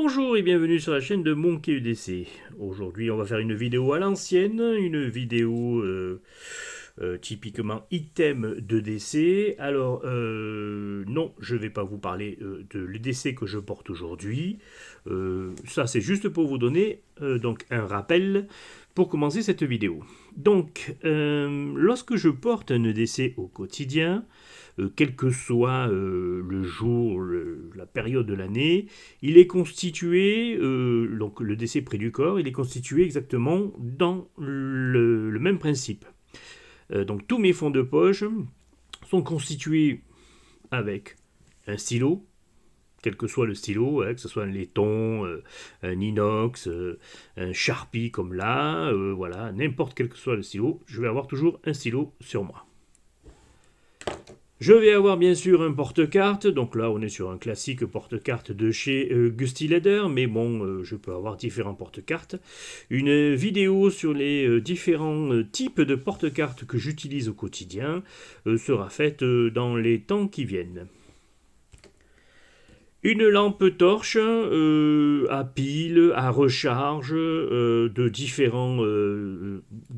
Bonjour et bienvenue sur la chaîne de Monkey UDC. Aujourd'hui on va faire une vidéo à l'ancienne, une vidéo typiquement item de DC. Alors non, je ne vais pas vous parler de l'EDC que je porte aujourd'hui. Ça c'est juste pour vous donner donc un rappel pour commencer cette vidéo. Donc lorsque je porte un EDC au quotidien, quel que soit le jour, la période de l'année, il est constitué, donc le décès près du corps, il est constitué exactement dans le même principe. Donc tous mes fonds de poche sont constitués avec un stylo, quel que soit le stylo, que ce soit un laiton, un inox, un Sharpie comme là, voilà, n'importe quel que soit le stylo, je vais avoir toujours un stylo sur moi. Je vais avoir bien sûr un porte-carte, donc là on est sur un classique porte-carte de chez Gusty Leather, mais bon, je peux avoir différents porte-cartes. Une vidéo sur les différents types de porte-cartes que j'utilise au quotidien sera faite dans les temps qui viennent. Une lampe torche à pile, à recharge, de différents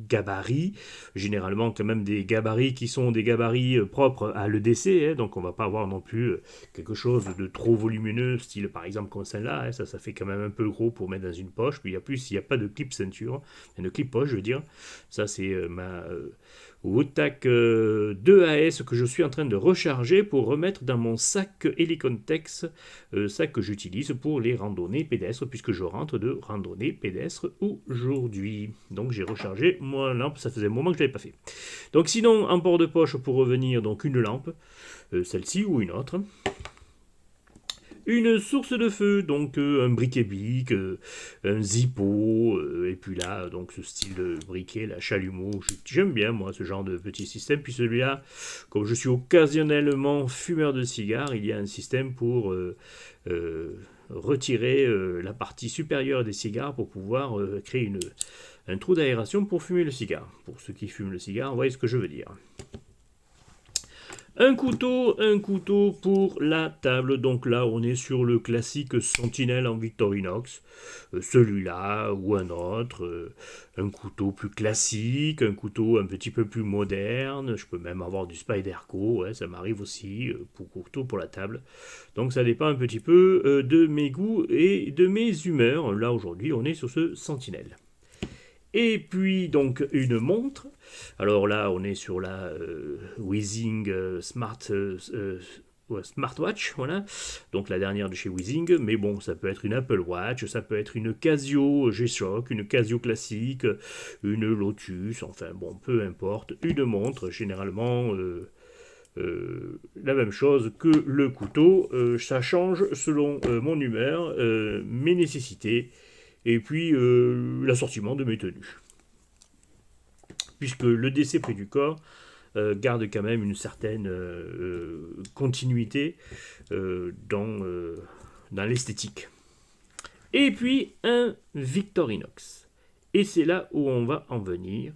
gabarits, généralement quand même des gabarits qui sont des gabarits propres à l'EDC, hein, donc on va pas avoir non plus quelque chose de trop volumineux, style par exemple comme celle-là, hein, ça fait quand même un peu gros pour mettre dans une poche, puis il n'y a pas de clip ceinture, de clip poche je veux dire, ça c'est ma Woodtac 2AS que je suis en train de recharger pour remettre dans mon sac Helicontex, sac que j'utilise pour les randonnées pédestres, puisque je rentre de randonnée pédestre aujourd'hui. Donc j'ai rechargé ma lampe, ça faisait un moment que je ne l'avais pas fait. Donc sinon, en port de poche pour revenir, donc une lampe, celle-ci ou une autre. Une source de feu, donc un briquet-bic, un zippo, et puis là, donc ce style de briquet, la chalumeau, j'aime bien moi ce genre de petit système, puis celui-là, comme je suis occasionnellement fumeur de cigares, il y a un système pour retirer la partie supérieure des cigares pour pouvoir créer un trou d'aération pour fumer le cigare. Pour ceux qui fument le cigare, vous voyez ce que je veux dire. Un couteau pour la table. Donc là, on est sur le classique Sentinelle en Victorinox. Celui-là ou un autre. Un couteau plus classique, un couteau un petit peu plus moderne. Je peux même avoir du Spyderco, ouais, ça m'arrive aussi, pour couteau pour la table. Donc ça dépend un petit peu de mes goûts et de mes humeurs. Là, aujourd'hui, on est sur ce Sentinelle. Et puis donc une montre. Alors là, on est sur la Weezing Smartwatch, voilà. Donc la dernière de chez Weezing, mais bon, ça peut être une Apple Watch, ça peut être une Casio G-Shock, une Casio classique, une Lotus, enfin bon, peu importe. Une montre, généralement la même chose que le couteau. Ça change selon mon humeur, mes nécessités et puis l'assortiment de mes tenues. Puisque le décès près du corps garde quand même une certaine continuité dans l'esthétique. Et puis un Victorinox. Et c'est là où on va en venir.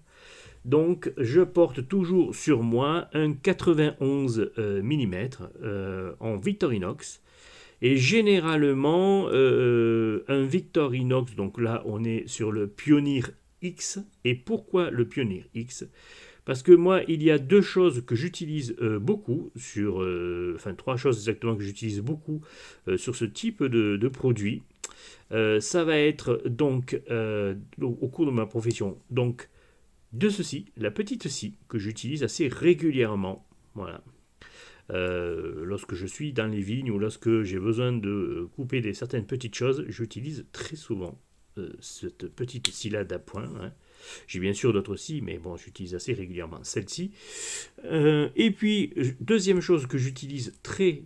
Donc je porte toujours sur moi un 91 mm en Victorinox. Et généralement, un Victorinox, donc là on est sur le Pioneer X. Et pourquoi le Pioneer X? Parce que moi, il y a deux choses que j'utilise beaucoup, enfin trois choses exactement que j'utilise beaucoup sur ce type de produit. Ça va être donc, au cours de ma profession, donc de ceci, la petite scie que j'utilise assez régulièrement. Voilà. Lorsque je suis dans les vignes ou lorsque j'ai besoin de couper certaines petites choses, j'utilise très souvent cette petite scie-là d'appoint. Hein. J'ai bien sûr d'autres scies, mais bon, j'utilise assez régulièrement celle-ci. Et puis, deuxième chose que j'utilise très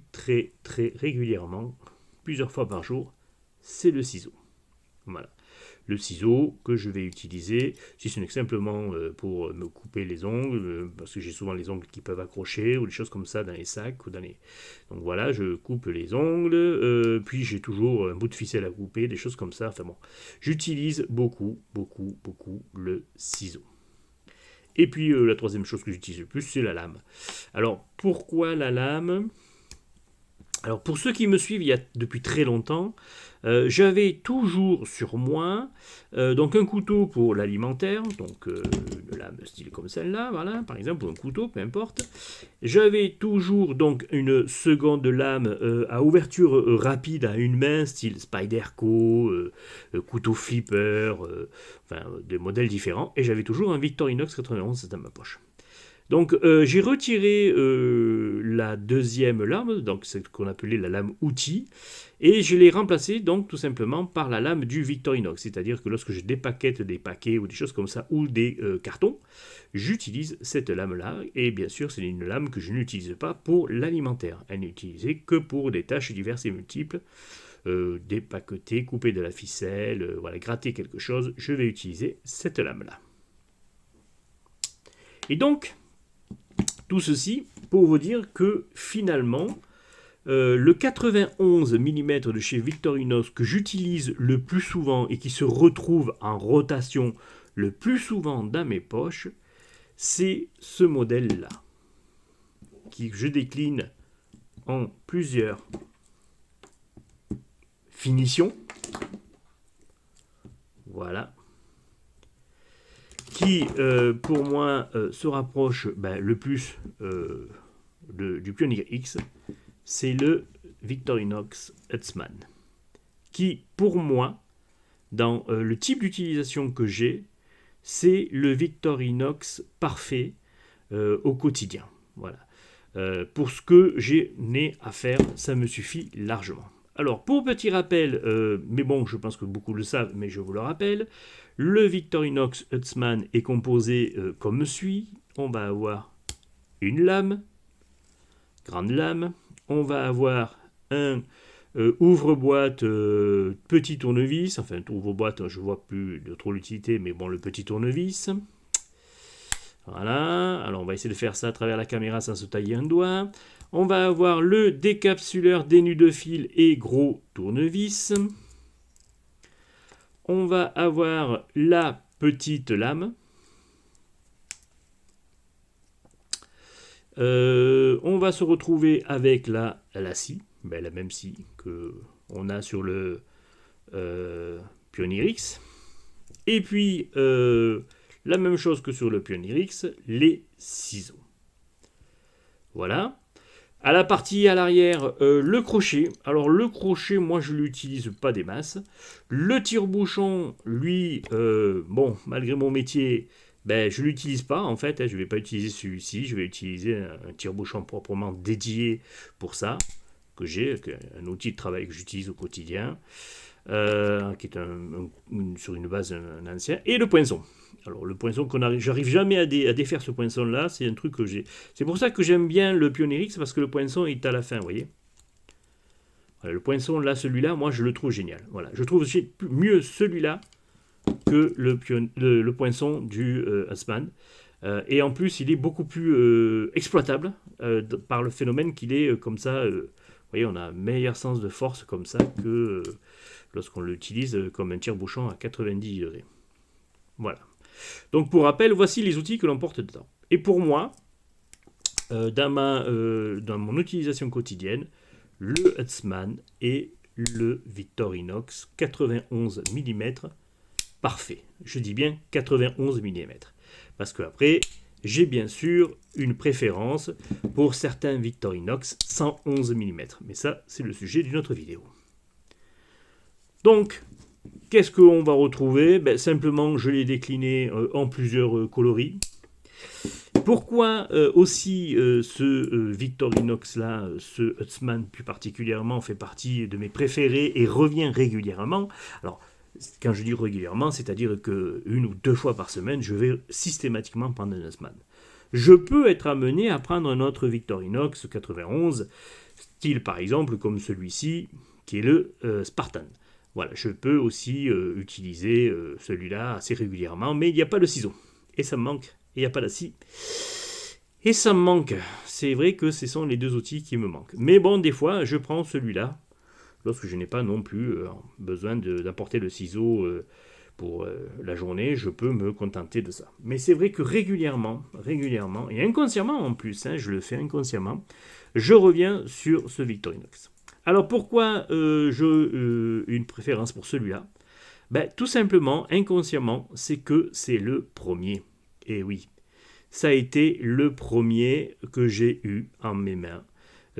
régulièrement, plusieurs fois par jour, c'est le ciseau. Voilà. Le ciseau que je vais utiliser, si ce n'est que simplement pour me couper les ongles, parce que j'ai souvent les ongles qui peuvent accrocher, ou des choses comme ça dans les sacs. Donc voilà, je coupe les ongles, puis j'ai toujours un bout de ficelle à couper, des choses comme ça. Enfin bon, j'utilise beaucoup le ciseau. Et puis la troisième chose que j'utilise le plus, c'est la lame. Alors pourquoi la lame ? Alors pour ceux qui me suivent depuis très longtemps, j'avais toujours sur moi donc un couteau pour l'alimentaire, donc une lame style comme celle-là, voilà, par exemple, ou un couteau, peu importe. J'avais toujours donc une seconde lame à ouverture rapide à une main, style Spyderco, couteau flipper, enfin des modèles différents, et j'avais toujours un Victorinox 91 dans ma poche. Donc j'ai retiré la deuxième lame, donc c'est ce qu'on appelait la lame outil, et je l'ai remplacée donc tout simplement par la lame du Victorinox. C'est-à-dire que lorsque je dépaquette des paquets ou des choses comme ça, ou des cartons, j'utilise cette lame-là, et bien sûr c'est une lame que je n'utilise pas pour l'alimentaire. Elle n'est utilisée que pour des tâches diverses et multiples. Dépaqueter, couper de la ficelle, voilà, gratter quelque chose, je vais utiliser cette lame-là. Et donc, tout ceci pour vous dire que finalement, le 91 mm de chez Victorinox que j'utilise le plus souvent et qui se retrouve en rotation le plus souvent dans mes poches, c'est ce modèle-là, que je décline en plusieurs finitions. Voilà. Qui, pour moi, se rapproche le plus du Pioneer X, c'est le Victorinox Huntsman, qui, pour moi, dans le type d'utilisation que j'ai, c'est le Victorinox parfait au quotidien. Voilà. Pour ce que j'ai à faire, ça me suffit largement. Alors, pour petit rappel, mais bon, je pense que beaucoup le savent, mais je vous le rappelle, le Victorinox Huntsman est composé comme suit. On va avoir une lame, grande lame. On va avoir un ouvre-boîte petit tournevis. Enfin, ouvre-boîte, je ne vois plus de trop l'utilité, mais bon, le petit tournevis. Voilà, alors on va essayer de faire ça à travers la caméra sans se tailler un doigt. On va avoir le décapsuleur dénu de fil et gros tournevis. On va avoir la petite lame. On va se retrouver avec la scie, la même scie qu'on a sur le Pioneer X. Et puis, la même chose que sur le Pioneer X, les ciseaux. Voilà. À la partie à l'arrière, le crochet. Alors le crochet, moi je ne l'utilise pas des masses. Le tire-bouchon, lui, bon, malgré mon métier, je ne l'utilise pas en fait. Je ne vais pas utiliser celui-ci. Je vais utiliser un tire-bouchon proprement dédié pour ça, que j'ai, un outil de travail que j'utilise au quotidien, qui est sur une base un ancien. Et le poinçon. Alors le poinçon j'arrive jamais à défaire ce poinçon là, c'est un truc que j'ai. C'est pour ça que j'aime bien le Pioneer X, parce que le poinçon est à la fin, vous voyez. Voilà, le poinçon là, celui-là, moi je le trouve génial. Voilà, je trouve mieux celui-là que le poinçon du Huntsman. Et en plus, il est beaucoup plus exploitable par le phénomène qu'il est comme ça. Vous voyez, on a un meilleur sens de force comme ça que lorsqu'on l'utilise comme un tire-bouchon à 90 degrés. Voilà. Donc pour rappel, voici les outils que l'on porte dedans. Et pour moi, dans mon utilisation quotidienne, le Huntsman et le Victorinox 91 mm parfait. Je dis bien 91 mm. Parce qu'après, j'ai bien sûr une préférence pour certains Victorinox 111 mm. Mais ça, c'est le sujet d'une autre vidéo. Donc, qu'est-ce qu'on va retrouver ? Simplement, je l'ai décliné en plusieurs coloris. Pourquoi aussi ce Victorinox-là, ce Huntsman plus particulièrement, fait partie de mes préférés et revient régulièrement. Alors, quand je dis régulièrement, c'est-à-dire qu'une ou deux fois par semaine, je vais systématiquement prendre un Huntsman. Je peux être amené à prendre un autre Victorinox 91, style par exemple comme celui-ci, qui est le Spartan. Voilà, je peux aussi utiliser celui-là assez régulièrement, mais il n'y a pas de ciseaux. Et ça me manque. Et il n'y a pas la scie. Et ça me manque. C'est vrai que ce sont les deux outils qui me manquent. Mais bon, des fois, je prends celui-là, lorsque je n'ai pas non plus besoin d'apporter le ciseau pour la journée, je peux me contenter de ça. Mais c'est vrai que régulièrement, et inconsciemment en plus, hein, je le fais inconsciemment, je reviens sur ce Victorinox. Alors pourquoi j'ai une préférence pour celui-là? Ben, tout simplement, inconsciemment, c'est que c'est le premier. Et oui, ça a été le premier que j'ai eu en mes mains.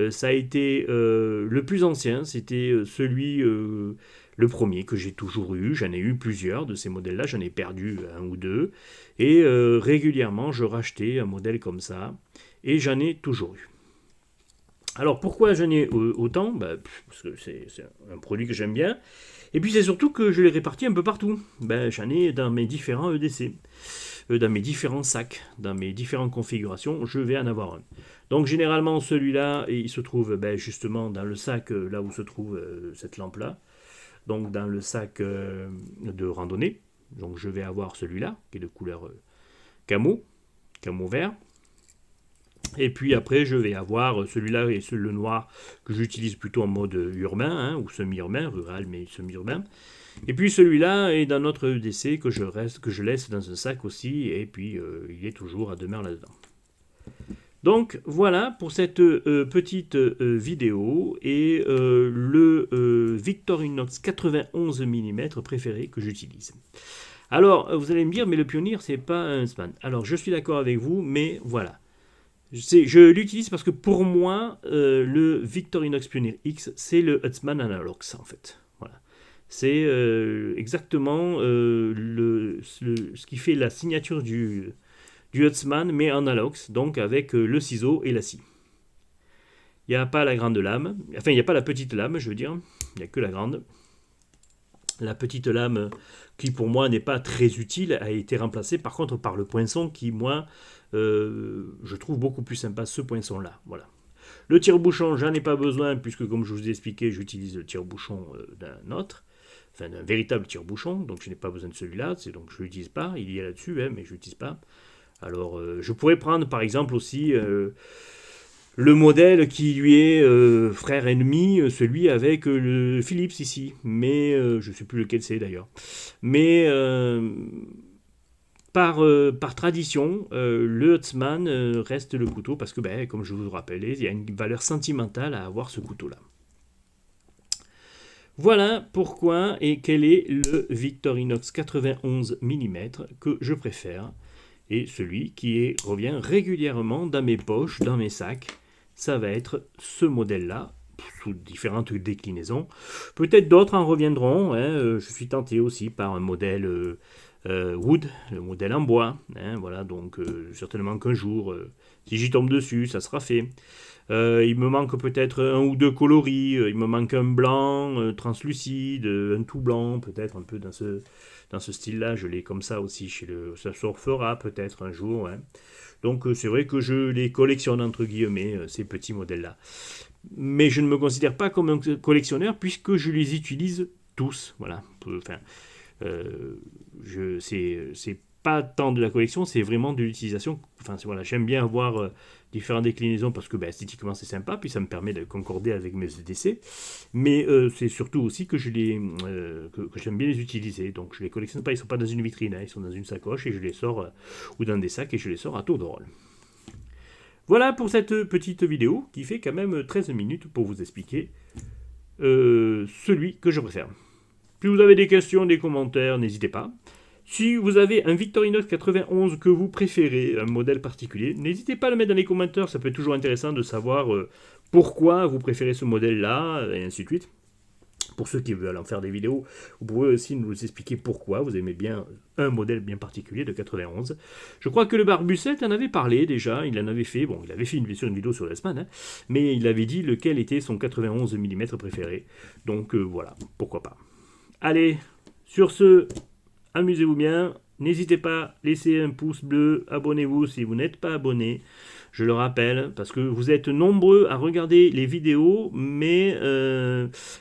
Ça a été le plus ancien, c'était le premier que j'ai toujours eu. J'en ai eu plusieurs de ces modèles-là, j'en ai perdu un ou deux. Et régulièrement, je rachetais un modèle comme ça. Et j'en ai toujours eu. Alors pourquoi j'en ai autant? Ben, parce que c'est un produit que j'aime bien. Et puis c'est surtout que je les répartis un peu partout. Ben, j'en ai dans mes différents EDC, dans mes différents sacs, dans mes différentes configurations, je vais en avoir un. Donc généralement celui-là, il se trouve justement dans le sac là où se trouve cette lampe-là. Donc dans le sac de randonnée. Donc je vais avoir celui-là, qui est de couleur camo vert. Et puis après, je vais avoir celui-là et le noir que j'utilise plutôt en mode urbain, hein, ou semi-urbain, rural mais semi-urbain. Et puis celui-là est dans notre EDC que je laisse dans un sac aussi, et puis il est toujours à demeure là-dedans. Donc voilà pour cette petite vidéo et le Victorinox 91 mm préféré que j'utilise. Alors vous allez me dire, mais le Pioneer c'est pas un Huntsman. Alors je suis d'accord avec vous, mais voilà. Je l'utilise parce que pour moi, le Victorinox Pioneer X, c'est le Huntsman Analox en fait. Voilà. C'est exactement ce qui fait la signature du Huntsman, mais Analox, donc avec le ciseau et la scie. Il n'y a pas la grande lame, enfin il n'y a pas la petite lame, je veux dire, il n'y a que la grande. La petite lame, qui pour moi n'est pas très utile, a été remplacée par contre par le poinçon qui, moi, je trouve beaucoup plus sympa ce poinçon-là. Voilà. Le tire-bouchon, j'en ai pas besoin puisque, comme je vous ai expliqué, j'utilise le tire-bouchon d'un autre, enfin d'un véritable tire-bouchon, donc je n'ai pas besoin de celui-là, donc je ne l'utilise pas. Il y a là-dessus, hein, mais je ne l'utilise pas. Alors, je pourrais prendre par exemple aussi le modèle qui lui est frère ennemi, celui avec le Philips ici, mais je ne sais plus lequel c'est d'ailleurs. Mais par tradition, le Huntsman reste le couteau parce que, comme je vous le rappelais, il y a une valeur sentimentale à avoir ce couteau-là. Voilà pourquoi et quel est le Victorinox 91 mm que je préfère et celui qui revient régulièrement dans mes poches, dans mes sacs. Ça va être ce modèle-là, sous différentes déclinaisons. Peut-être d'autres en reviendront. Hein. Je suis tenté aussi par un modèle wood, le modèle en bois. Hein, voilà, donc certainement qu'un jour, si j'y tombe dessus, ça sera fait. Il me manque peut-être un ou deux coloris. Il me manque un blanc translucide, un tout blanc, peut-être un peu dans ce style-là. Je l'ai comme ça aussi ça se refera peut-être un jour. Hein. Donc c'est vrai que je les collectionne entre guillemets, ces petits modèles-là. Mais je ne me considère pas comme un collectionneur puisque je les utilise tous. Voilà. Enfin, c'est pas tant de la collection, c'est vraiment de l'utilisation. Enfin voilà, j'aime bien avoir différentes déclinaisons parce que esthétiquement c'est sympa, puis ça me permet de concorder avec mes EDC. Mais c'est surtout aussi que que j'aime bien les utiliser. Donc je les collectionne pas, ils sont pas dans une vitrine, hein, ils sont dans une sacoche et je les sors ou dans des sacs et je les sors à tour de rôle. Voilà pour cette petite vidéo qui fait quand même 13 minutes pour vous expliquer celui que je préfère. Si vous avez des questions, des commentaires, n'hésitez pas. Si vous avez un Victorinox 91 que vous préférez, un modèle particulier, n'hésitez pas à le mettre dans les commentaires, ça peut être toujours intéressant de savoir pourquoi vous préférez ce modèle-là, et ainsi de suite. Pour ceux qui veulent en faire des vidéos, vous pouvez aussi nous expliquer pourquoi vous aimez bien un modèle bien particulier de 91. Je crois que le Barbucette en avait parlé déjà, il en avait fait, bon, il avait fait une vidéo sur l'Huntsman, hein, mais il avait dit lequel était son 91 mm préféré. Donc voilà, pourquoi pas. Allez, sur ce, amusez-vous bien. N'hésitez pas, laissez un pouce bleu, abonnez-vous si vous n'êtes pas abonné. je le rappelle, parce que vous êtes nombreux à regarder les vidéos, mais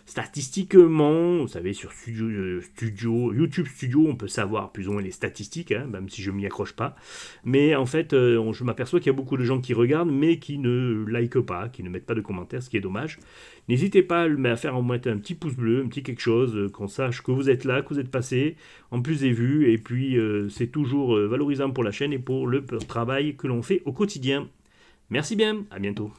statistiquement, vous savez, sur YouTube Studio, on peut savoir plus ou moins les statistiques, hein, même si je m'y accroche pas. Mais en fait, je m'aperçois qu'il y a beaucoup de gens qui regardent, mais qui ne likent pas, qui ne mettent pas de commentaires, ce qui est dommage. N'hésitez pas à faire mettre un petit pouce bleu, un petit quelque chose, qu'on sache que vous êtes là, que vous êtes passé, en plus des vues, et puis c'est toujours valorisant pour la chaîne et pour le travail que l'on fait au quotidien. Merci bien, à bientôt.